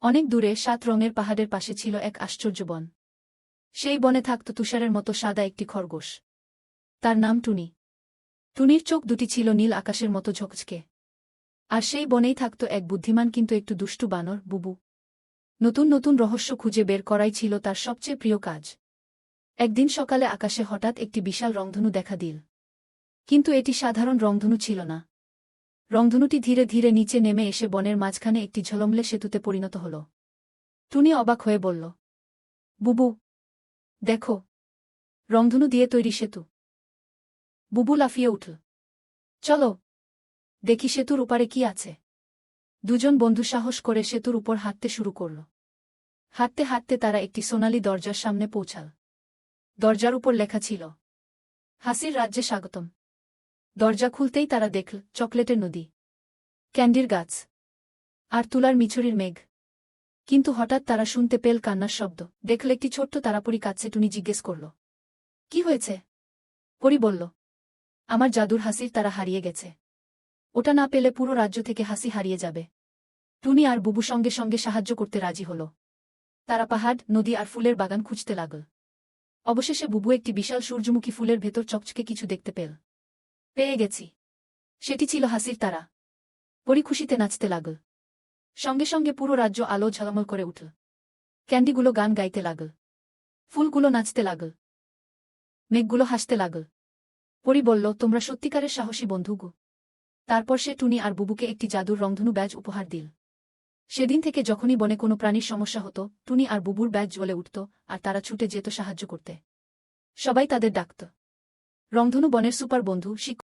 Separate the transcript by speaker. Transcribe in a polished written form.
Speaker 1: অনেক দূরে 7 রঙের পাহাড়ের পাশে ছিল এক আশ্চর্য বন। সেই বনে থাকত তুষারের মতো সাদা একটি খরগোশ। তার নাম টুনি। টুনির চোখ দুটি ছিল নীল আকাশের মতো ঝকঝকে। আর সেই বনেই থাকত এক বুদ্ধিমান কিন্তু একটু দুষ্টু বানর, বুবু। নতুন নতুন রহস্য খুঁজে বের করাই ছিল তার সবচেয়ে প্রিয় কাজ। একদিন সকালে আকাশে হঠাৎ একটি বিশাল রংধনু দেখা দিল। কিন্তু এটি সাধারণ রংধনু ছিল না। রংধনুটি ধীরে ধীরে নিচে নেমে এসে বনের মাঝখানে একটি ঝলমলে সেতুতে পরিণত হল। টুনি অবাক হয়ে বলল, বুবু, দেখো, রংধনু দিয়ে তৈরি সেতু। বুবু লাফিয়ে উঠল। চলো, দেখি সেতুর উপারে কি আছে। দুজন বন্ধু সাহস করে সেতুর উপর হাঁটতে শুরু করল। হাঁটতে হাঁটতে তারা একটি সোনালি দরজার সামনে পৌঁছাল। দরজার উপর লেখা ছিল, হাসির রাজ্যে স্বাগতম। দরজা খুলতেই তারা দেখল চকলেটের নদী, ক্যান্ডির গাছ আর তুলার মিছরির মেঘ। কিন্তু হঠাৎ তারা শুনতে পেল কান্নার শব্দ। দেখল একটি ছোট্ট তারাপরি কাছে। টুনি জিজ্ঞেস করল, কি হয়েছে? পরি বলল, আমার জাদুর হাসির তারা হারিয়ে গেছে। ওটা না পেলে পুরো রাজ্য থেকে হাসি হারিয়ে যাবে। টুনি আর বুবু সঙ্গে সঙ্গে সাহায্য করতে রাজি হল। তারা পাহাড়, নদী আর ফুলের বাগান খুঁজতে লাগল। অবশেষে বুবু একটি বিশাল সূর্যমুখী ফুলের ভেতর চকচকে কিছু দেখতে পেয়ে গেছি। সেটি ছিল হাসির তারা। পরি খুশিতে নাচতে লাগল। সঙ্গে সঙ্গে পুরো রাজ্য আলো ঝলমল করে উঠল। ক্যান্ডিগুলো গান গাইতে লাগল, ফুলগুলো নাচতে লাগল, মেঘগুলো হাসতে লাগল। পরি বলল, তোমরা সত্যিকারের সাহসী বন্ধু গো। তারপর সে টুনি আর বুবুকে একটি জাদুর রংধনু ব্যাজ উপহার দিল। সেদিন থেকে যখনই বনে কোনো প্রাণীর সমস্যা হতো, টুনি আর বুবুর ব্যাজ জ্বলে উঠত আর তারা ছুটে যেত সাহায্য করতে। সবাই তাদের ডাকত রংধনু, বনের সুপার বন্ধু।